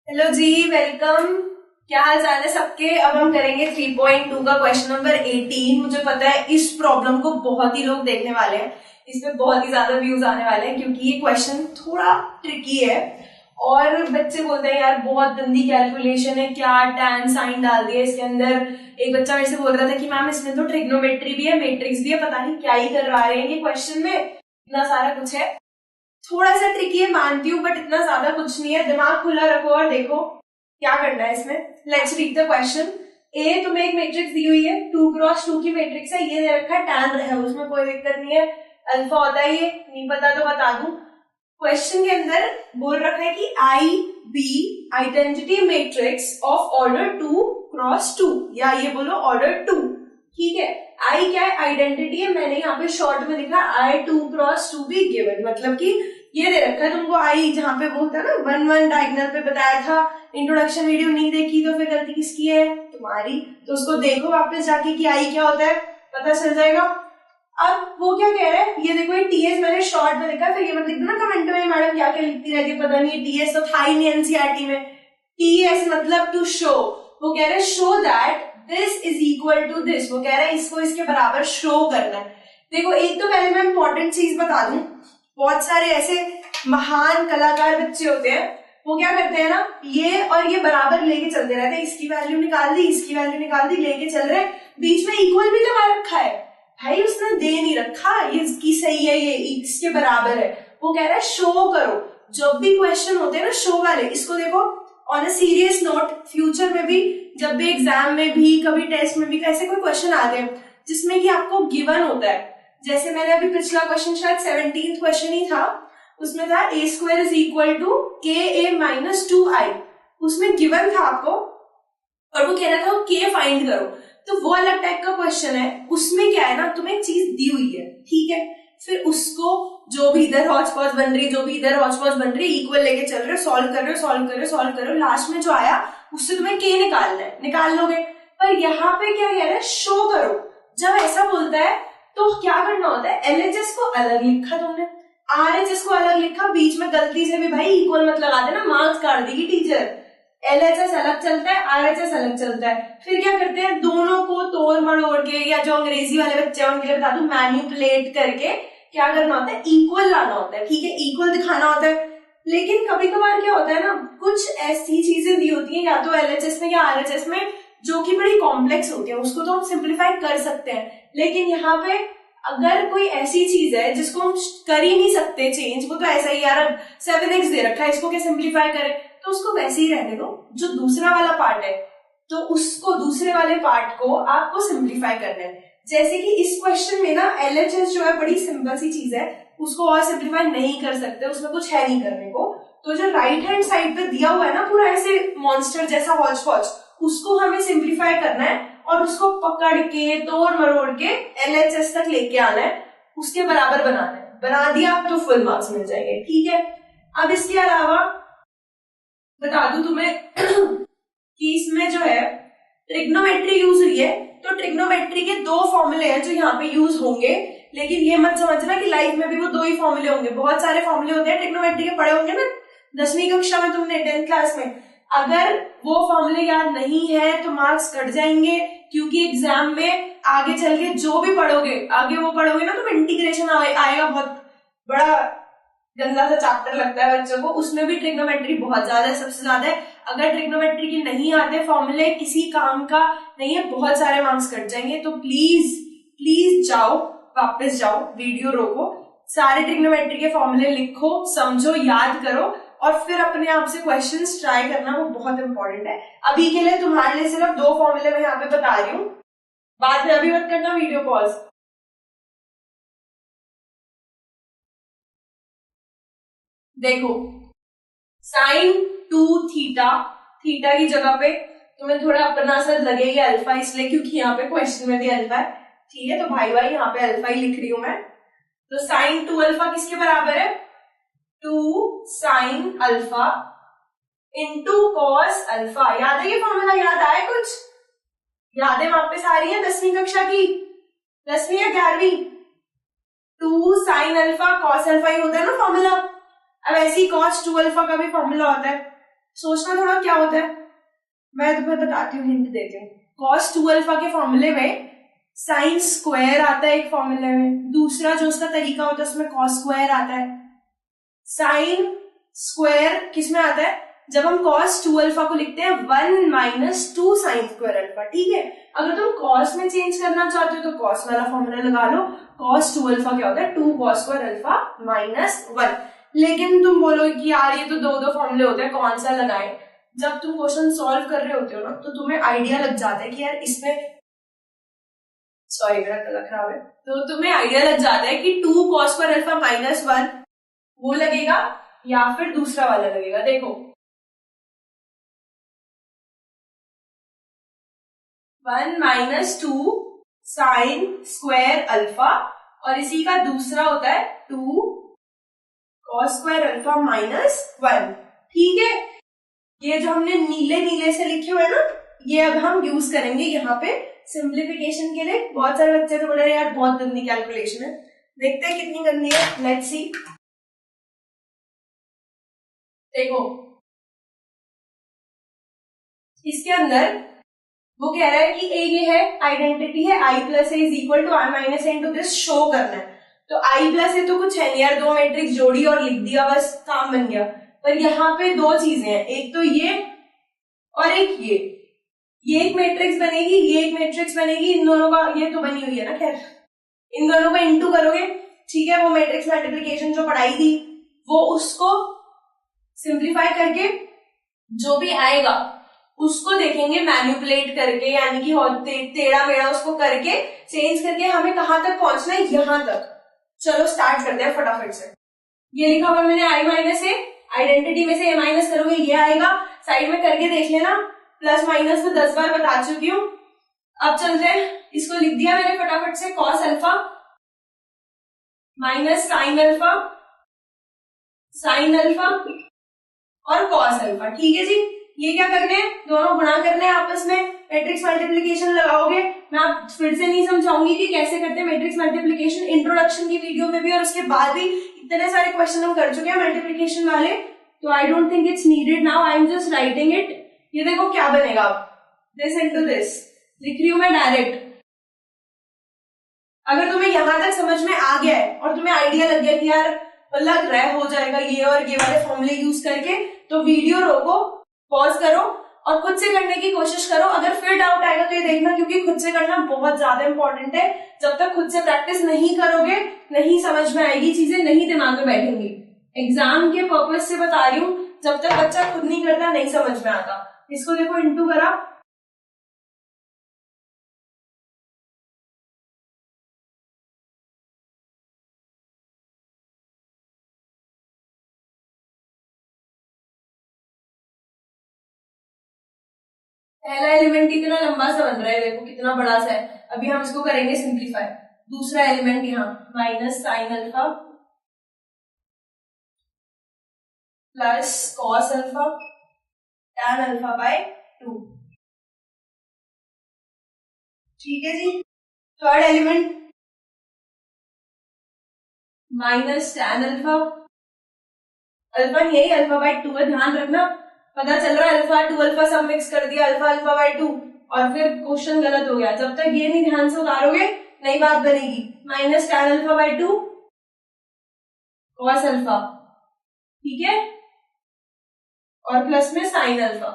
Hello जी, welcome. क्या हाल चाल है सबके। अब हम करेंगे 3.2 का क्वेश्चन नंबर 18। मुझे पता है इस प्रॉब्लम को बहुत ही लोग देखने वाले हैं, इसमें बहुत ही ज्यादा व्यूज आने वाले हैं क्योंकि ये क्वेश्चन थोड़ा ट्रिकी है और बच्चे बोलते हैं यार बहुत गंदी कैलकुलेशन है, क्या टैन साइन डाल दिया इसके अंदर। एक बच्चा मेरे से बोल रहा था कि मैम इसमें तो ट्रिग्नोमेट्री भी है, मैट्रिक्स भी है, पता नहीं क्या ही कर रहे हैं ये क्वेश्चन में, इतना सारा कुछ है। थोड़ा सा ट्रिकी है मानती हूँ, बट इतना ज्यादा कुछ नहीं है। दिमाग खुला रखो और देखो क्या करना है इसमें। Let's read the question. ए तुम्हें एक मैट्रिक्स दी हुई है, 2x2 की मैट्रिक्स है, ये दे रखा है टैन है, उसमें कोई दिक्कत नहीं है, अल्फा होता है, ये नहीं पता तो बता दूं। क्वेश्चन के अंदर बोल रखा है कि I be identity matrix of order 2x2, या ये बोलो ऑर्डर 2। ठीक है, आई क्या है, आइडेंटिटी है, मैंने यहाँ पे शॉर्ट में लिखा आई 2x2 भी गिवन, मतलब कि ये दे रखा है तुमको आई, जहाँ पे वो होता है ना 1 1 डायगोनल पे बताया था। इंट्रोडक्शन वीडियो नहीं देखी तो फिर गलती किसकी है, तुम्हारी। तो उसको देखो वापस जाके कि आई क्या होता है, पता चल जाएगा। अब वो क्या कह रहा है, ये देखो ये टीएस मैंने शॉर्ट में लिखा, फिर ये मत लिख देना कमेंट में मैडम क्या क्या लिखती रहती है, पता नहीं टीएस तो था ही नहीं एनसीईआरटी में। टीएस मतलब टू शो, वो कह रहे show that this is equal to this, वो कह रहा है इसको इसके बराबर शो करना है। देखो एक तो पहले मैं इंपॉर्टेंट चीज बता दूं, बहुत सारे ऐसे महान कलाकार बच्चे होते हैं, वो क्या करते हैं ना, ये और ये बराबर लेके चलते रहते हैं, इसकी वैल्यू निकाल दी, इसकी वैल्यू निकाल दी, लेके चल रहे, बीच में इक्वल भी लगा रखा है। भाई उसने दे नहीं रखा ये इसकी सही है, ये इसके बराबर है। वो कह रहा है शो करो। जब भी क्वेश्चन होते हैं ना शो वाले, इसको देखो on a serious note, future में भी जब भी एग्जाम में भी कभी टेस्ट में भी ऐसे कोई क्वेश्चन आते हैं जिसमें कि आपको गिवन होता है, जैसे मैंने अभी पिछला क्वेश्चन शायद 17th क्वेश्चन ही था, उसमें था ए स्क्वायर इज इक्वल टू के ए माइनस 2i, उसमें गिवन था आपको और वो कह रहा था के फाइंड करो, तो वो अलग टाइप का क्वेश्चन है। उसमें क्या है ना, तुम्हें एक चीज दी हुई है, ठीक है, फिर उसको जो भी इधर हौच पौच बन रही है, जो भी इधर हौच पौच बन रही है, इक्वल लेके चल रहे हो, सॉल्व कर रहे हो, सॉल्व कर रहे हो, सॉल्व कर रहे हो, लास्ट में जो आया उससे तुम्हें के निकालना है, निकाल लोगे। पर यहाँ पे क्या कह रहा है, शो करो। जब ऐसा बोलता है तो क्या करना होता है, एलएचएस को अलग लिखा तुमने, आरएचएस को अलग लिखा, बीच में गलती से भी भाई इक्वल मत लगा देना, मार्क्स काट देगी टीचर। एलएचएस अलग चलता है, आरएचएस अलग चलता है। फिर क्या करते हैं, दोनों को तोड़ मड़ोड़ के, या जो अंग्रेजी वाले बच्चे हैं उनके लिए बता दूं, मैन्युपुलेट करके क्या करना होता है, इक्वल लाना होता है, ठीक है, इक्वल दिखाना होता है। लेकिन कभी कभार क्या होता है ना, कुछ ऐसी चीजें दी होती है या तो एलएचएस में या आरएचएस में जो कि बड़ी कॉम्प्लेक्स होती है, उसको तो हम सिंप्लीफाई कर सकते हैं, लेकिन यहाँ पे अगर कोई ऐसी चीज है जिसको हम कर ही नहीं सकते चेंज, वो तो ऐसा ही यार 7x दे रखा है, इसको क्या सिंप्लीफाई करें, तो उसको वैसे ही रहने दो। जो दूसरा वाला पार्ट है तो उसको, दूसरे वाले पार्ट को आपको सिंप्लीफाई करना है। जैसे कि इस क्वेश्चन में ना एलएचएस जो है बड़ी सिंपल सी चीज है, उसको और सिंप्लीफाई नहीं कर सकते, उसमें कुछ है नहीं करने को। तो जो राइट हैंड साइड पे दिया हुआ है ना पूरा ऐसे मॉन्स्टर जैसा हौच पौच, उसको हमें सिंप्लीफाई करना है और उसको पकड़ के तोड़ मरोड़ के एलएचएस तक लेके आना है, उसके बराबर बनाना है। बना दिया तो फुल मार्क्स मिल जाएंगे, ठीक है। अब इसके अलावा बता दूं तुम्हें कि इसमें जो है ट्रिग्नोमेट्री यूज हुई है, तो ट्रिग्नोमेट्री के 2 फॉर्मूले हैं जो यहाँ पे यूज होंगे, लेकिन ये मत समझना कि लाइफ में भी वो 2 ही फॉर्मूले होंगे, बहुत सारे फॉर्मूले होते हैं ट्रिग्नोमेट्री के, पढ़े होंगे ना 10वीं कक्षा में तुमने, 10th क्लास में। अगर वो फॉर्मूले याद नहीं है तो मार्क्स कट जाएंगे, क्योंकि एग्जाम में आगे चल के जो भी पढ़ोगे, आगे वो पढ़ोगे ना, तो इंटीग्रेशन आएगा, बहुत बड़ा गंदा सा चैप्टर लगता है बच्चों को, उसमें भी ट्रिग्नोमेट्री बहुत ज्यादा है, सबसे ज्यादा है। अगर ट्रिग्नोमेट्री के नहीं आते फॉर्मूले, किसी काम का नहीं है, बहुत सारे मार्क्स कट जाएंगे। तो प्लीज प्लीज जाओ, वापस जाओ, वीडियो रोको, सारे ट्रिग्नोमेट्री के फॉर्मूले लिखो, समझो, याद करो, और फिर अपने आप से क्वेश्चंस ट्राई करना, वो बहुत इंपॉर्टेंट है। अभी के लिए तुम्हारे लिए सिर्फ 2 फॉर्मूले मैं यहाँ पे बता रही हूँ, बाद में अभी मत करना वीडियो पॉज। देखो साइन 2 थीटा, थीटा की जगह पे तुम्हें थोड़ा अपना सा लगेगा अल्फा, इसलिए क्योंकि यहाँ पे क्वेश्चन में भी अल्फा है, ठीक है, तो भाई भाई यहाँ पे अल्फा ही लिख रही हूं मैं। तो साइन 2 अल्फा किसके बराबर है, 2 sine alpha into cos alpha. याद है ये फॉर्मूला, याद आया कुछ, यादें वापस आ रही है 10वीं कक्षा की, 10वीं या 11वीं। 2 साइन अल्फा कॉस अल्फा ही होता है ना फॉर्मूला। अब ऐसे ही cos 2 अल्फा का भी फॉर्मूला होता है, सोचना थोड़ा क्या होता है, मैं तुम्हें बताती हूँ, हिंट देती हूँ। cos 2 अल्फा के फॉर्मूले में साइन स्क्वायर आता है एक फॉर्मूले में, दूसरा जो उसका तरीका होता है उसमें cos स्क्वायर आता है। साइन स्क्वायर किसमें आता है, जब हम cos 2 अल्फा को लिखते हैं 1 माइनस 2 साइन स्क्वायर अल्फा, ठीक है। अगर तुम cos में चेंज करना चाहते हो तो cos वाला फॉर्मूला लगा लो। cos 2 अल्फा क्या होता है, 2 cos स्क्वायर अल्फा माइनस 1। लेकिन तुम बोलोगे कि यार ये तो दो फॉर्मूले होते हैं, कौन सा लगाएं। जब तुम क्वेश्चन सॉल्व कर रहे होते हो ना, तो तुम्हें आइडिया लग जाता है कि यार इसमें, सॉरी मेरा गला खराब है, तो तुम्हें आइडिया लग जाता है कि 2 cos स्क्वायर अल्फा माइनस 1 वो लगेगा या फिर दूसरा वाला लगेगा। देखो 1 माइनस 2 साइन स्क्वायर अल्फा, और इसी का दूसरा होता है 2 cos स्क्वायर अल्फा माइनस 1, ठीक है। ये जो हमने नीले नीले से लिखे हुए ना, ये अब हम यूज करेंगे यहाँ पे सिंप्लीफिकेशन के लिए। बहुत सारे बच्चे तो बोल रहे हैं यार बहुत गंदी कैलकुलेशन है, देखते हैं कितनी गंदी है, लेट्स सी। देखो इसके अंदर वो कह रहा है कि ये है आइडेंटिटी है i plus A is equal to I minus A into this, show करना है। तो i प्लस ए तो कुछ है नहीं यार, दो मैट्रिक्स जोड़ी और लिख दिया, बस काम बन गया। पर यहाँ पे दो चीजें हैं, एक तो ये और एक ये एक मैट्रिक्स बनेगी, ये एक मैट्रिक्स बनेगी, इन दोनों का, ये तो बनी हुई है ना, खैर इन दोनों को इंटू करोगे, ठीक है। वो मैट्रिक्स मल्टीप्लिकेशन जो पढ़ाई थी वो उसको सिंप्लीफाई करके जो भी आएगा उसको देखेंगे मैनिपुलेट करके, यानी कि टेढ़ा मेढ़ा उसको करके चेंज करके हमें कहां तक पहुंचना है, यहां तक। चलो स्टार्ट करते हैं फटाफट से। ये लिखा हुआ मैंने i माइनस ए, आइडेंटिटी में से ए माइनस करोगे ये आएगा, साइड में करके देख लेना, प्लस माइनस तो 10 बार बता चुकी हूँ। अब चलते हैं, इसको लिख दिया मैंने फटाफट से, cos alpha minus sine alpha, sine alpha और cos अल्फा, ठीक है जी। ये क्या करने हैं, दोनों गुणा करने हैं आपस में, मैट्रिक्स मल्टीप्लिकेशन लगाओगे। मैं आप फिर से नहीं समझाऊंगी कि कैसे करते हैं मैट्रिक्स मल्टीप्लिकेशन, इंट्रोडक्शन की वीडियो में भी और उसके बाद भी इतने सारे क्वेश्चन हम कर चुके हैं मल्टीप्लिकेशन वाले, तो I don't think it's needed now, I am just writing it. ये देखो क्या बनेगा, दिस इनटू दिस लिख रही हूं मैं डायरेक्ट। अगर तुम्हें यहां तक समझ में आ गया है और तुम्हें आइडिया लग गया कि यार लग रहा है हो जाएगा ये और ये वाले फॉर्मूले यूज करके, तो वीडियो रोको, पॉज करो और खुद से करने की कोशिश करो। अगर फिर डाउट आएगा तो ये देखना, क्योंकि खुद से करना बहुत ज्यादा इंपॉर्टेंट है। जब तक खुद से प्रैक्टिस नहीं करोगे नहीं समझ में आएगी, चीजें नहीं दिमाग में बैठेंगी। एग्जाम के पर्पज से बता रही हूँ, जब तक बच्चा खुद नहीं करता नहीं समझ में आता। इसको देखो इंटू करा, पहला एलिमेंट कितना लंबा सा बन रहा है, देखो कितना बड़ा सा है। अभी हम इसको करेंगे सिंप्लीफाई। दूसरा एलिमेंट यहाँ minus sine alpha plus cos alpha tan alpha by 2, ठीक है जी। Third element minus tan alpha, alpha यही अल्फा बाय 2 है, ध्यान रखना। पता चल रहा है अल्फा 2 अल्फा सब मिक्स कर दिया, अल्फा अल्फा बाय 2 और फिर क्वेश्चन गलत हो गया। जब तक ये नहीं ध्यान से उतारोगे नई बात बनेगी। Minus tan alpha by 2 cos alpha, ठीक है, और प्लस में साइन अल्फा।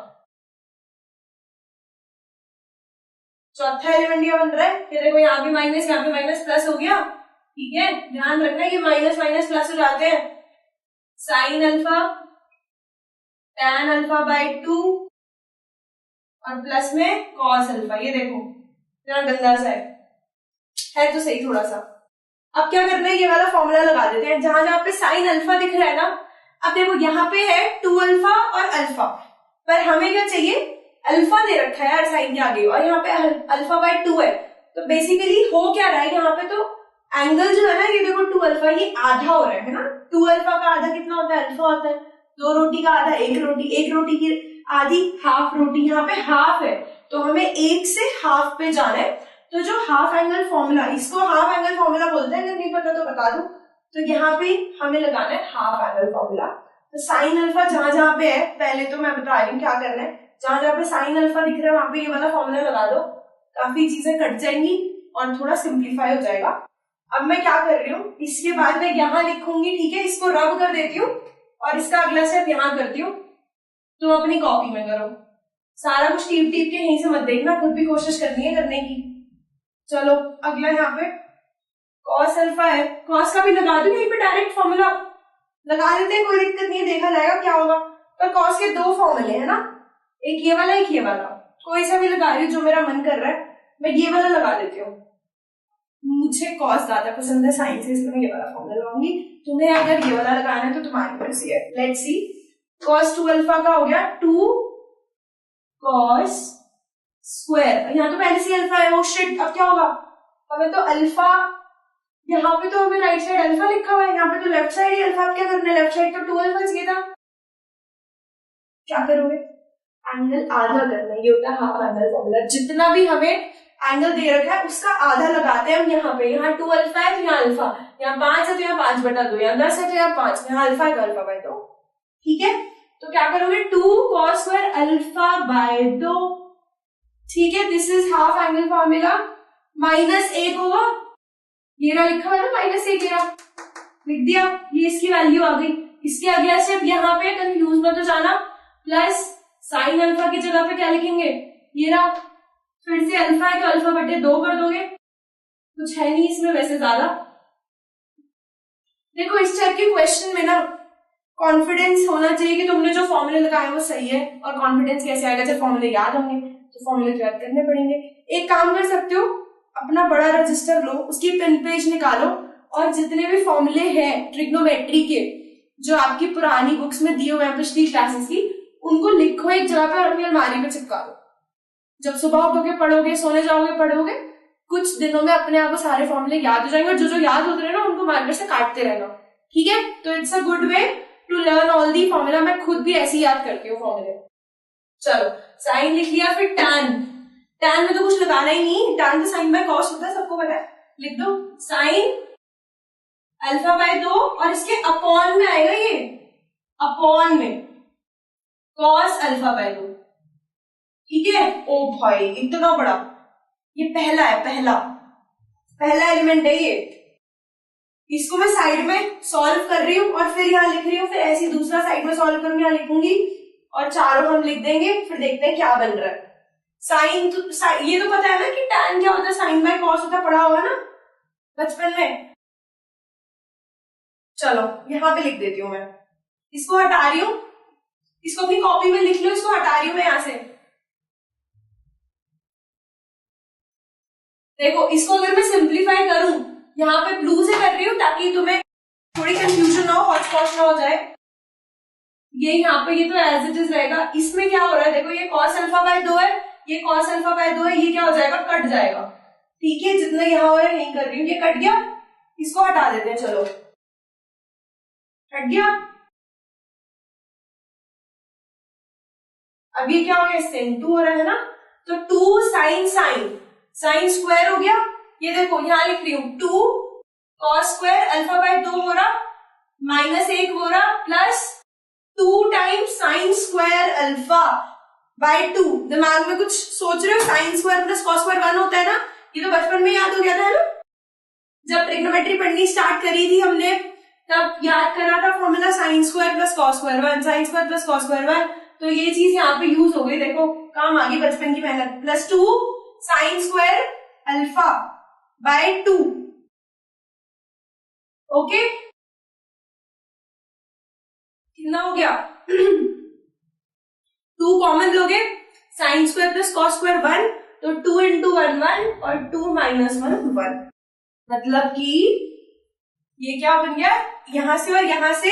चौथा एलिमेंट ये बन रहा है, ये देखो यहाँ भी माइनस यहाँ पे माइनस प्लस हो गया, ठीक है। ध्यान रखना ये माइनस माइनस प्लस हो जाते हैं। Sine alpha tan alpha by 2 और प्लस में कॉस अल्फा। ये देखो इतना गंदा सा है तो सही थोड़ा सा। अब क्या करना है, ये वाला फॉर्मूला लगा देते हैं जहां जहां पे साइन अल्फा दिख रहा है ना। अब देखो यहाँ पे है 2 अल्फा और अल्फा, पर हमें क्या चाहिए, अल्फा दे रखा है यार साइन के आगे और यहाँ पे अल्फा बाय 2 है। तो बेसिकली हो क्या रहा है यहाँ पे, तो एंगल जो है ना, ये देखो 2 अल्फा ये आधा हो रहा है ना। 2 अल्फा का आधा कितना होता है, अल्फा होता है। 2 रोटी का आधा एक रोटी की आधी हाफ रोटी, यहाँ पे हाफ है तो हमें एक से हाफ पे जाना है। तो जो हाफ एंगल फॉर्मूला, इसको हाफ एंगल फॉर्मूला बोलते हैं, अगर नहीं पता तो बता दूं। तो यहाँ पे हमें लगाना है हाफ एंगल फॉर्मूला। तो साइन अल्फा जहां जहां पे है, पहले तो मैं बता रही हूँ क्या करना है, जहां जहां पे साइन अल्फा दिख रहा है वहां पे ये वाला फॉर्मूला लगा दो, काफी चीजें कट जाएंगी और थोड़ा सिंप्लीफाई हो जाएगा। अब मैं क्या कर रही हूँ, इसके बाद मैं यहाँ लिखूंगी, ठीक है, इसको रब कर देती हूँ और इसका अगला स्टेप यहाँ करती हूँ। तुम अपनी कॉपी में करो, सारा कुछ टीप टीप के यहीं से मत देखना, खुद भी कोशिश करनी है करने की। चलो अगला यहाँ पे कॉस अल्फा है, कॉस का भी लगा दूं यहीं पे डायरेक्ट फॉर्मूला लगा देते हैं, कोई दिक्कत नहीं है, देखा जाएगा क्या होगा। पर कॉस के दो फॉर्मूले है ना, एक ये वाला एक ये वाला, कोई सा भी लगा रही हूँ जो मेरा मन कर रहा है, मैं ये वाला लगा देती हूँ। मुझे कॉस ज्यादा पसंद है साइन से, इसलिए मैं ये वाला फॉर्मूला लगाऊंगी। तुम्हें अगर ये वाला लगाना है तो तुम्हारी मर्जी है। लेट्स सी, कॉस 2 अल्फा का हो गया 2 कॉस स्क्वायर, यहाँ तो पहले से अल्फा है, ओ शिट, अब क्या होगा, हमें तो अल्फा, यहाँ पे तो हमें राइट साइड अल्फा लिखा हुआ है, यहाँ पे तो लेफ्ट साइड ही अल्फा, क्या करना है, लेफ्ट साइड तो 2 अल्फा चाहिए था। क्या करोगे, एंगल आधा करना है, ये होता है हाफ एंगल फॉर्मूला। जितना भी हमें एंगल दे रखा है उसका आधा लगाते हैं हम यहाँ पे, यहाँ 2 अल्फा है तो यहाँ अल्फा, यहाँ 5 है तो यहाँ 5/2, यहाँ 10 है तो यहाँ 5, यहाँ अल्फा है तो अल्फा/2, ठीक है। तो क्या करोगे, 2 cos स्क्वायर अल्फा/2, ठीक है, this is half angle formula. -1 होगा, ये रहा लिखा हुआ है ना -1, ये लिख दिया, ये इसकी वैल्यू आ गई। इसके अगला स्टेप यहाँ पे कंफ्यूज मत हो जाना, प्लस साइन अल्फा की जगह पे क्या लिखेंगे, ये रहा, फिर से अल्फा है तो अल्फा/2 कर दोगे, कुछ है नहीं इसमें वैसे ज्यादा। देखो इस टाइप के क्वेश्चन में ना कॉन्फिडेंस होना चाहिए कि तुमने जो फॉर्मूले लगाए वो सही है, और कॉन्फिडेंस कैसे आएगा, जब फॉर्मूले याद होंगे तो फॉर्मूले याद करने पड़ेंगे। एक काम कर सकते हो, अपना बड़ा रजिस्टर लो, उसकी पिन पेज निकालो और जितने भी फॉर्मूले हैं ट्रिग्नोमेट्री के जो आपकी पुरानी बुक्स में दिए हुए हैं पिछली क्लासेस की, उनको लिखो एक जगह पे और अपनी अलमारी पे चिपका दो। जब सुबह उठोगे पढ़ोगे, सोने जाओगे पढ़ोगे, कुछ दिनों में अपने आप को सारे फॉर्मूले याद हो जाएंगे, और जो जो याद होते रहे ना उनको मार्कर से काटते रहना, ठीक है। तो it's a good way to learn all the formula, मैं खुद भी ऐसे ही याद करती हूँ फॉर्मूले। चलो साइन लिख लिया, फिर टैन, टैन में तो कुछ लगाना ही नहीं, टैन तो साइन बाय कॉस होता है, सबको पता है, लिख दो साइन अल्फा/2 और इसके अपॉन में आएगा, ये अपॉन में कॉस अल्फा/2, ठीक है। ओ भाई इतना बड़ा, ये पहला है, पहला एलिमेंट है ये, इसको मैं साइड में सॉल्व कर रही हूँ और फिर यहाँ लिख रही हूँ, फिर ऐसे दूसरा साइड में सॉल्व करूंगी, यहाँ लिखूंगी और चारों हम लिख देंगे, फिर देखते हैं क्या बन रहा है। साइन तो ये तो पता है ना कि टैन क्या होता है, साइन बाय कॉस होता है, पढ़ा होगा ना बचपन में। चलो यहाँ पे लिख देती हूँ मैं, इसको हटा रही हूँ, इसको अपनी कॉपी में लिख लो, इसको हटा रही हूँ मैं यहाँ से। देखो इसको अगर मैं सिंप्लीफाई करूं, यहाँ पे ब्लू से कर रही हूँ ताकि तुम्हें थोड़ी कंफ्यूजन ना हो, हॉच-पॉच ना हो जाए। ये यहाँ पे ये तो एज इट इज रहेगा, इसमें क्या हो रहा है, देखो ये cos अल्फा/2 है, ये cos अल्फा/2 है, ये क्या हो जाएगा, कट जाएगा, ठीक है। जितना यहाँ हो रहा है यही कर रही हूँ, ये कट गया, इसको हटा देते हैं, चलो हट गया। अब ये क्या हो गया, sin 2 हो रहा है ना, तो 2 साइन स्क्वायर हो गया, ये देखो यहाँ लिख रही हूँ 2 cos स्क्वायर अल्फा/2 हो रहा, -1 हो रहा, प्लस 2 टाइम्स साइन स्क्वायर अल्फा/2। दिमाग में कुछ सोच रहे हो, sine square plus cos square 1 होता है ना, ये तो बचपन में याद हो गया था ना, जब ट्रिग्नोमेट्री पढ़नी स्टार्ट करी थी हमने तब याद करा था formula, sine square plus cos square 1, sine square plus cos square 1, तो ये चीज यहाँ पे यूज हो गई, देखो काम आ गई बचपन की मेहनत। प्लस 2 साइन स्क्वायर अल्फा/2, ओके, कितना हो गया 2 कॉमन लोगे, sine square plus cos square 1, तो 2 into 1 1 और 2 - 1 1, मतलब कि ये क्या बन गया, यहां से और यहां से,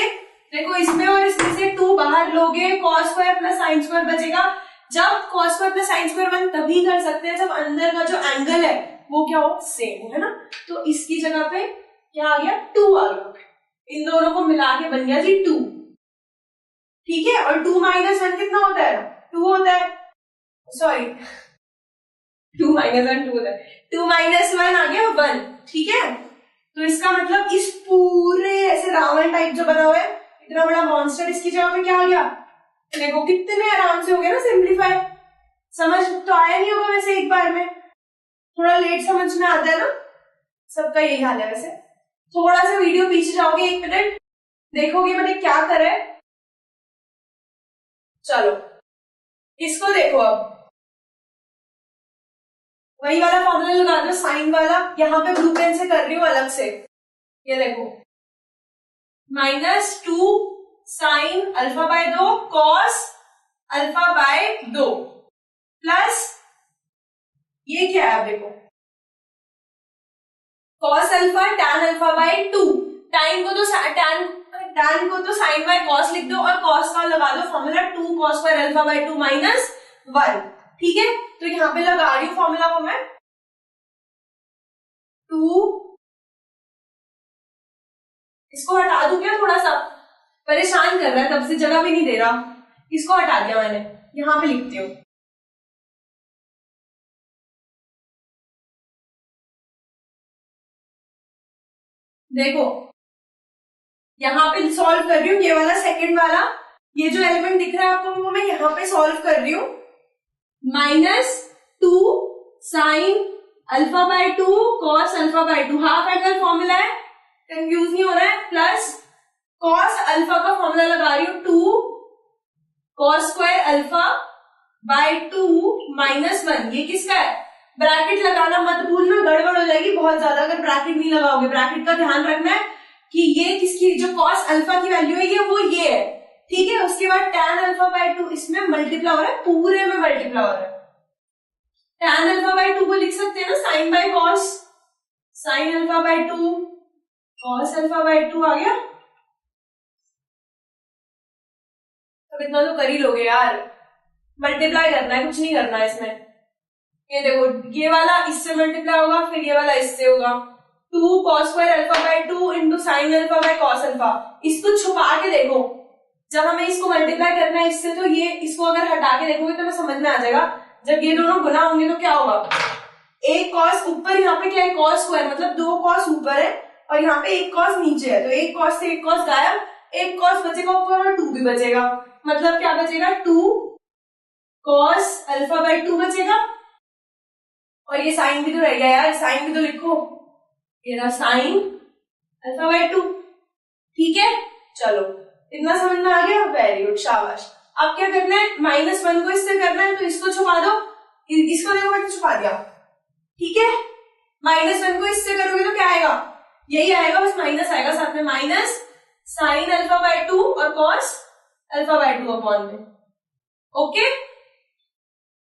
देखो इसमें और इसमें से 2 बाहर लोगे, cos square plus sine square बचेगा। जब cos square plus sine square 1 तभी कर सकते हैं जब अंदर का जो एंगल है वो क्या हो, सेम हो, है ना। तो इसकी जगह पे क्या आ गया, 2 आ गया, इन दोनों को मिला के बन गया जी 2, ठीक है। और 2 - 1 कितना होता है, 2 होता है, सॉरी 2 - 1 2 होता है, 2 - 1 आ गया 1, ठीक है। तो इसका मतलब इस पूरे ऐसे रावण टाइप जो बना हुआ है इतना बड़ा मॉन्स्टर, इसकी जगह पे क्या आ गया, देखो कितने आराम से हो गया ना सिंप्लीफाई। समझ तो आया नहीं होगा वैसे एक बार में, थोड़ा लेट समझ में आता है ना, सबका यही हाल है। वैसे थोड़ा सा वीडियो पीछे जाओगे 1 मिनट, देखोगे मैंने क्या करा है। चलो इसको देखो, अब वही वाला फॉर्मूला लगा दो, साइन वाला। यहाँ पे ब्लू पेन से कर रही हूँ अलग से, ये देखो -2 sign alpha by 2 cos alpha by 2 plus ये क्या है, देखो cos alpha tan alpha by 2। Tan को तो साइन बाय कॉस लिख दो और कॉस का लगा दो formula 2 cos square alpha by 2 -1। ठीक है, तो यहाँ पे लगा रही हूँ फॉर्मूला को मैं 2, इसको हटा दूं क्या, थोड़ा सा परेशान कर रहा है तब से, जगह भी नहीं दे रहा, इसको हटा दिया मैंने, यहां पे लिखती हूँ। देखो यहां पे सॉल्व कर रही हूँ, ये वाला सेकंड वाला, ये जो एलिमेंट दिख रहा है आपको वो मैं यहां पे सॉल्व कर रही हूँ। -2 sign alpha by 2 cos alpha by 2 half angle formula है, कंफ्यूज नहीं हो रहा है, प्लस कॉस अल्फा का फॉर्मूला लगा रही हूँ 2 कॉस स्क्वायर अल्फा बाय 2 -1। ये किसका है, ब्रैकेट लगाना मत भूलना, गड़बड़ हो जाएगी बहुत ज्यादा अगर ब्रैकेट नहीं लगाओगे। ब्रैकेट का ध्यान रखना है कि ये किसकी, जो कॉस अल्फा की वैल्यू है वो ये है, ठीक है। उसके बाद टैन अल्फा बाय 2, इसमें मल्टीप्लाई हो रहा है, पूरे में मल्टीप्लाई हो रहा है। टैन अल्फा बाय 2 को लिख सकते हैं ना sine by cos, sine alpha by 2 cos alpha by 2 आ गया। अब इतना तो कर ही लोगे यार, मल्टीप्लाई करना है, कुछ नहीं करना है इसमें। ये देखो ये वाला इससे मल्टीप्लाई होगा, फिर ये वाला इससे होगा, 2 cos square alpha by 2 into sine alpha by cos alpha. इसको छुपा के देखो, जब हमें इसको मल्टीप्लाई करना है इससे, तो ये इसको अगर हटा के देखोगे तो हमें समझ में आ जाएगा। जब ये दोनों गुना होंगे तो क्या होगा, एक कॉस ऊपर, यहाँ पे क्या है कॉस स्क्वायर, मतलब 2 कॉस ऊपर है और यहाँ पे 1 कॉस नीचे है, तो 1 कॉस से 1 कॉस गायब, 1 कॉस बचेगा ऊपर और 2 भी बचेगा, मतलब क्या बचेगा 2 कॉस अल्फा बाय 2 बचेगा। और ये साइन भी तो रह गया यार, साइन भी तो लिखो, ये रहा साइन अल्फा बाय 2। ठीक है, चलो इतना समझ में आ गया, वेरी गुड, शाबाश। अब क्या करना है, -1 को इससे करना है, तो इसको छुपा दो, इसको देखो मैंने छुपा दिया, ठीक है। -1 को इससे करोगे तो क्या आएगा, यही आएगा, बस माइनस आएगा साथ में, माइनस साइन अल्फा बाय 2 और कॉस अल्फा बाय 2 अपॉन में। ओके,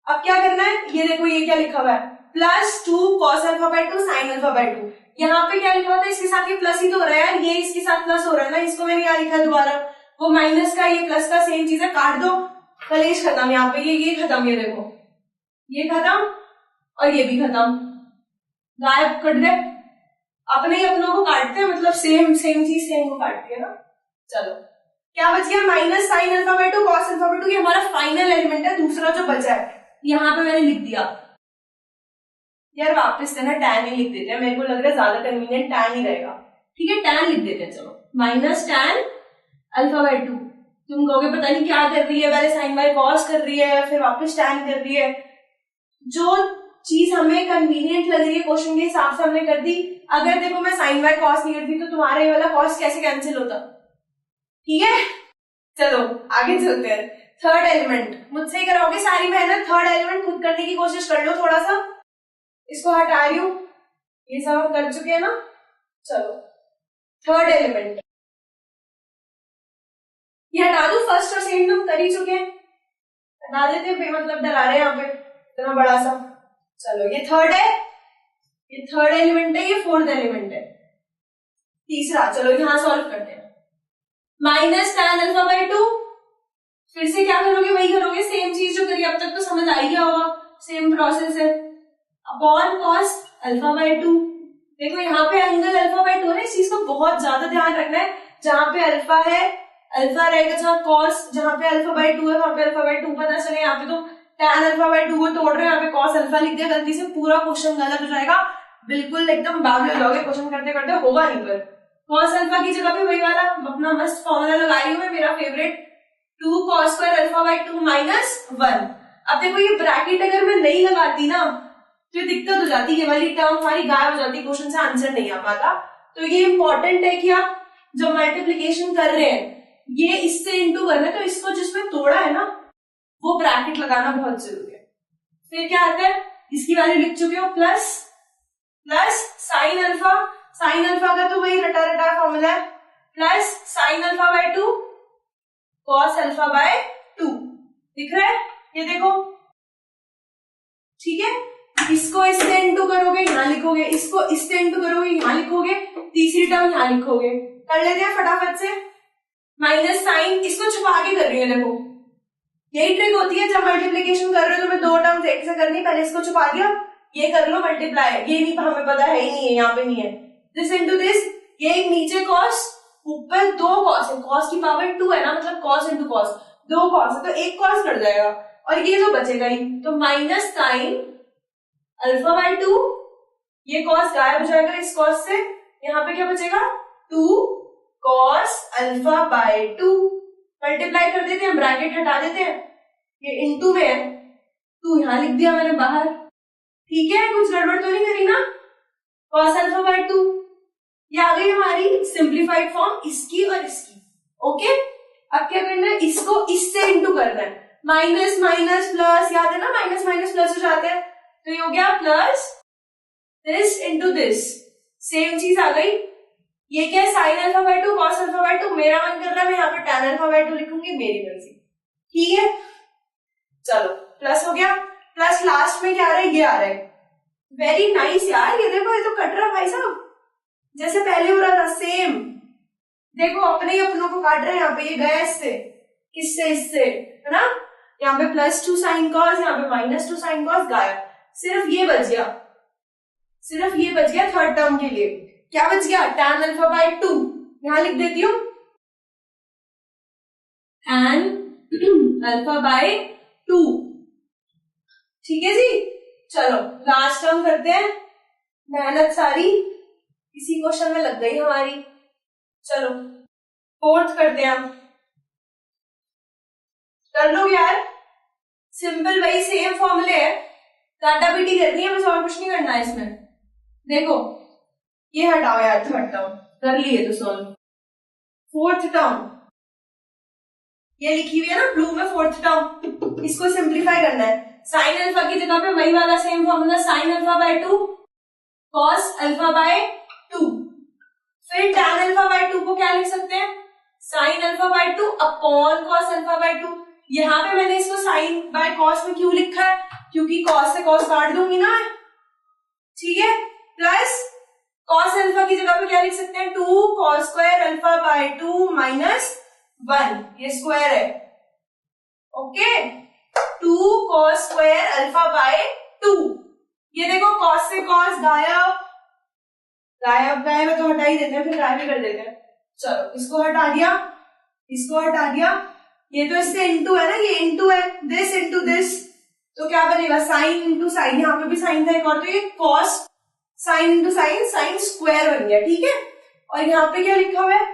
अब क्या करना है, ये देखो ये क्या लिखा हुआ है, +2 cos alpha by 2 sign alpha by 2। यहाँ पे क्या लिखा होता है, इसके साथ ये प्लस ही तो हो रहा है यार, ये इसके साथ प्लस हो रहा है ना, इसको मैंने क्या लिखा है दोबारा, वो माइनस का ये प्लस का सेम चीज है, काट दो, कलेश खत्म। यहाँ पे ये खत्म, ये देखो ये खत्म और ये भी खत्म, गायब, कट गए। अपने ही अपनों को काटते हैं, मतलब सेम चीज सेम को काटती है ना। चलो क्या बच गया, minus sine alpha by 2 cos alpha by 2, ये हमारा फाइनल एलिमेंट है, दूसरा जो बचा है यहाँ पे मैंने लिख दिया। यार वापस से ना टैन ही लिख देते हैं, मेरे को लग रहा है ज्यादा कन्वीनियंट टैन ही रहेगा, ठीक है, टैन लिख देते हैं। चलो माइनस टैन अल्फा बाय 2, तुम कहोगे पता नहीं क्या कर रही है, पहले साइन बाय कॉस कर रही है फिर वापस टैन कर रही है, जो चीज हमें कन्वीनियंट लग रही है क्वेश्चन के हिसाब से हमने कर दी। अगर देखो मैं साइन बाय कॉस नहीं करती तो तुम्हारा ये वाला कॉस कैसे कैंसिल होता, ठीक है। चलो आगे चलते हैं, थर्ड एलिमेंट, मुझसे ही कराओगे सारी मेहनत, थर्ड एलिमेंट खुद करने की कोशिश कर लो थोड़ा सा। इसको हटा रही हूं, ये सब हम कर चुके हैं ना। चलो थर्ड एलिमेंट, ये हटा दू, फर्स्ट और सेकंड तुम कर ही चुके हैं, हटा देते हैं, मतलब डरा रहे हैं यहाँ पे इतना बड़ा सा। चलो ये थर्ड है, ये थर्ड एलिमेंट है, ये फोर्थ एलिमेंट है, तीसरा। चलो यहां सॉल्व करते हैं, माइनस टैन अल्फा बाय 2, फिर से क्या करोगे, वही करोगे, सेम चीज जो करी अब तक, तो समझ आ ही गया होगा, सेम प्रोसेस है, अपॉन कॉस अल्फा बाय 2। देखो यहाँ पे एंगल अल्फा बाय 2 है, इस चीज को बहुत ज्यादा ध्यान रखना है, जहां पे अल्फा है अल्फा रहेगा, जहां कॉस, जहां पे अल्फा बाय 2 है वहां पे अल्फा बाय 2 पता चले। यहाँ पे तो टैन अल्फा बाय 2 को तोड़ रहे हैं, यहाँ पे कॉस अल्फा लिख दिया गलती से, पूरा क्वेश्चन गलत हो जाएगा, बिल्कुल एकदम बावले हो जाओगे क्वेश्चन करते करते, होगा नहीं। पर कॉस अल्फा की जगह पे वही वाला अपना मस्त फॉर्मूला लगा रही हूँ मैं, मेरा favourite, 2 cos square alpha by 2 minus 1। अब देखो ये ब्रैकेट अगर मैं नहीं लगाती ना तो ये दिक्कत हो जाती है, ये वाली टर्म हमारी गायब हो जाती, क्वेश्चन से आंसर नहीं आ पाता। तो ये इंपॉर्टेंट है कि आप जब मल्टीप्लीकेशन कर रहे हैं ये इससे इंटू करना है तो इसको जिसमें तोड़ा है ना वो ब्रैकेट लगाना बहुत जरूरी है। फिर क्या आता है, इसकी वैल्यू लिख चुके हो, plus plus sine alpha, sine alpha का तो वही रटा रटा फॉर्मूला है, plus sign alpha by 2 cos alpha by 2। दिख रहा है ये देखो, ठीक है। इसको इससे इंटू करोगे यहाँ लिखोगे, इसको इससे इंटू करोगे यहाँ लिखोगे, तीसरी टर्म यहाँ लिखोगे। कर लेते हैं फटाफट से, माइनस साइन, इसको छुपा के कर रही है, देखो यही ट्रिक होती है जब मल्टीप्लीकेशन कर रहे हो तुम्हें दो टर्म्स एक से करनी, पहले इसको छुपा दिया, ये कर लो मल्टीप्लाई, ये नहीं हमें पता है ही नहीं है, यहाँ पे नहीं है, दिस इंटू दिस, ये एक नीचे कॉस ऊपर दो कॉस है, कॉस की पावर 2 है ना, मतलब कॉस इंटू कॉस, दो कॉस है तो एक कॉस कट जाएगा और ये जो बचेगा ही, तो माइनस साइन अल्फा बाय 2, ये कॉस गायब हो जाएगा इस कॉस से, यहाँ पे क्या बचेगा 2 कॉस अल्फा बाय 2, मल्टीप्लाई कर देते हैं, ब्रैकेट हटा देते हैं, ये इनटू में है, 2 यहाँ लिख दिया मैंने बाहर, ठीक है, कुछ गड़बड़ तो नहीं करी ना, कॉस अल्फा बाय 2, ये आ गई हमारी सिंप्लीफाइड फॉर्म इसकी और इसकी। ओके, अब क्या करना है, इसको इससे इंटू करना है, माइनस माइनस प्लस, याद है ना माइनस माइनस प्लस हो जाते हैं, तो ये हो गया plus this into this, same चीज आ गई, ये क्या है sign alpha by 2 cos alpha by 2, मेरा मन कर रहा है मैं यहाँ पे टैन अल्फा बाय 2 लिखूंगी, मेरी मर्जी, ठीक है। चलो प्लस हो गया, प्लस लास्ट में क्या आ रहा है, ये आ रहा है, वेरी नाइस यार, ये देखो ये तो कट रहा भाई साहब, जैसे पहले हो रहा था सेम, देखो अपने ही अपनों को काट रहे हैं, यहाँ पे ये गया इससे, किससे, इससे, है ना, यहाँ पे +2 साइन कॉस, यहाँ पे -2 साइन कॉस गायब, सिर्फ ये बच गया, सिर्फ ये बच गया थर्ड टर्म के लिए, क्या बच गया, tan अल्फा बाय 2, यहां लिख देती हूँ tan अल्फा बाय 2, ठीक है जी। चलो लास्ट टर्म करते हैं, मेहनत सारी इसी क्वेश्चन में लग गई हमारी, चलो फोर्थ करते हैं हम, कर लो यार, सिंपल वही सेम फॉर्मूले है, काटापीटी करनी है बस, और कुछ नहीं करना है इसमें। देखो ये हटाओ यार, थर्ड टर्म कर लिए तो सॉल्व, फोर्थ टर्म ये लिखी हुई है ना ब्लू में, फोर्थ टर्म, इसको सिंप्लीफाई करना है, साइन अल्फा की जगह पे वही वाला same formula, sign alpha by 2 cos alpha by 2, फिर tan अल्फा बाय 2 को क्या लिख सकते हैं, sign alpha by 2 upon cos alpha by 2, यहाँ पे मैंने इसको साइन बाय कॉस में क्यों लिखा है, क्योंकि कॉस से कॉस काट दूंगी ना, ठीक है, प्लस कॉस अल्फा की जगह पे क्या लिख सकते हैं, 2 cos square alpha by 2 minus 1, ये स्क्वायर है, okay, 2 cos square alpha by 2, ये देखो कॉस से कॉस गायब, गायब गायब है तो हटा ही देते हैं, फिर गायब भी कर देते हैं, चलो इसको हटा दिया, इसको हटा दिया, ये तो इससे इंटू है ना, ये इंटू है, दिस इंटू दिस, तो क्या बनेगा साइन इंटू साइन, यहाँ पे भी साइन था एक और, तो ये cos sine into sine, sine square बन गया, ठीक है। और यहाँ पे क्या लिखा हुआ है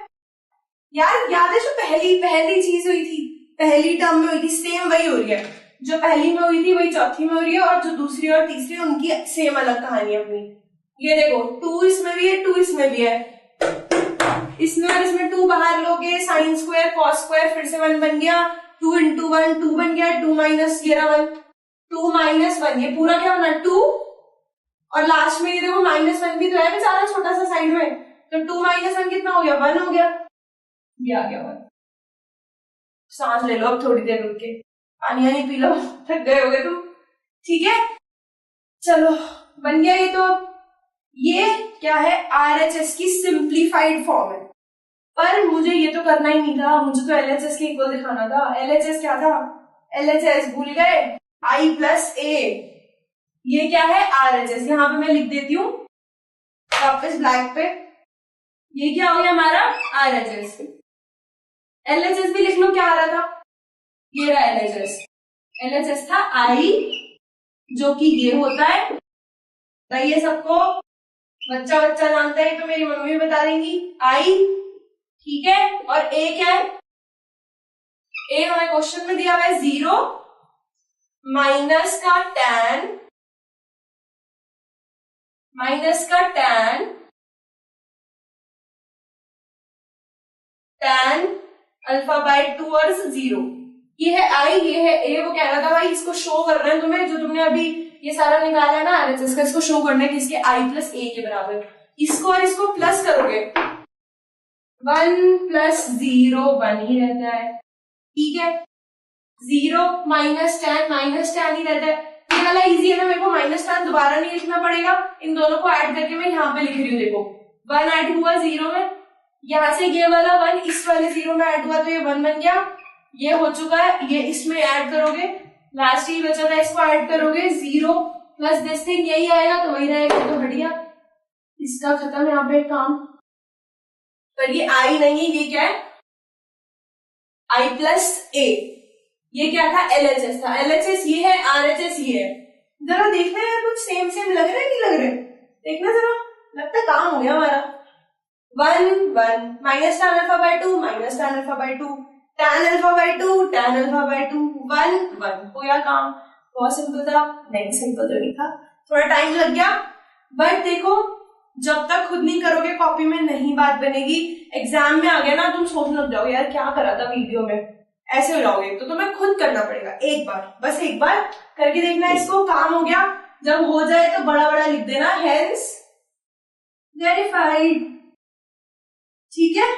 यार, याद है जो पहली चीज हुई थी, पहली टर्म में हुई थी, सेम वही हो रही है, जो पहली में हुई थी वही चौथी में हो रही है, और जो दूसरी और तीसरी उनकी सेम अलग कहानी है अपनी, ये देखो 2 इसमें भी है 2 इसमें भी है, इसमें और इसमें 2 बाहर लोगे, साइन स्क्वायर कॉस स्क्वायर फिर से 1 बन गया, 2 इंटू 1 2 बन गया, 2 माइनस ये रहा 1, 2 माइनस 1, ये पूरा क्या होना 2, और लास्ट में ये देखो -1 भी तो है बेचारा छोटा सा साइड में, तो 2 माइनस 1 कितना हो गया 1 हो गया, ये आ गया 1। सांस ले लो अब थोड़ी देर रुक के, पानी पी लो, थक गए होगे तुम, ठीक है। चलो बन गया ये, तो ये क्या है RHS की सिंप्लीफाइड फॉर्म है, पर मुझे ये तो करना ही नहीं था, मुझे तो LHS के इक्वल दिखाना था। LHS क्या था, LHS भूल गए, I प्लस A, ये क्या है RHS, यहाँ पे मैं लिख देती हूँ वापस ब्लैक पे, ये क्या हो गया हमारा RHS, LHS भी लिख लो, क्या आ रहा था, ये रहा LHS था I, जो कि ये होता है, बताइए सबको, बच्चा बच्चा जानता है तो मेरी मम्मी भी बता देंगी, आई, ठीक है। और ए क्या है, ए हमें क्वेश्चन में दिया हुआ है 0 माइनस का tan अल्फा बाय 2 और 0, ये है आई, ये है ए। वो कह रहा था भाई इसको शो करना है तुम्हें, जो तुमने अभी ये सारा निकाला है ना आरएचएस का, इसको शो करना है कि इसके आई प्लस ए के बराबर। इसको और इसको प्लस करोगे 1 प्लस 0 1 ही रहता है, ठीक है। 0 माइनस tan ही रहता है। ये वाला इजी है ना, मेरे को माइनस tan दोबारा नहीं लिखना पड़ेगा, इन दोनों को ऐड करके मैं यहाँ पे लिख रही हूँ। देखो 1 ऐड हुआ 0 में, यहाँ से ये वाला 1 इस वाले 0 में ऐड हुआ तो ये 1 बन गया, ये हो चुका है। ये इसमें ऐड करोगे, लास्ट ही बचा था, इसको ऐड करोगे 0 प्लस दिस थिंग, यही आएगा तो वही रहेगा, तो बढ़िया, इसका खत्म यहाँ पे काम। पर ये आई नहीं, ये क्या है, आई प्लस ए, ये क्या था, एलएचएस था। एलएचएस ये है, आरएचएस ये है। जरा देखना यार कुछ सेम लग रहा है, नहीं लग रहा है, देखना जरा, लगता है काम हो गया हमारा। 1 1 minus tan alpha by 2 minus tan alpha by 2 tan alpha by 2 tan alpha by 2 1 1 हो गया काम। बहुत सिंपल था, नहीं सिंपल तो नहीं था, थोड़ा टाइम लग गया, बट देखो जब तक खुद नहीं करोगे कॉपी में नहीं बात बनेगी। एग्जाम में आ गया ना तुम सोचने लग जाओगे यार क्या करा था वीडियो में, ऐसे हो जाओगे। तो तुम्हें खुद करना पड़ेगा, एक बार, बस एक बार करके देखना, इसको काम हो गया। जब हो जाए तो बड़ा बड़ा लिख देना, हेंस वेरीफाइड, ठीक है।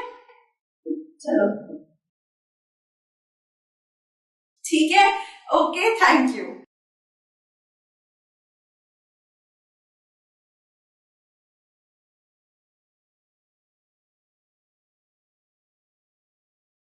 चलो ठीक है, ओके, थैंक यू।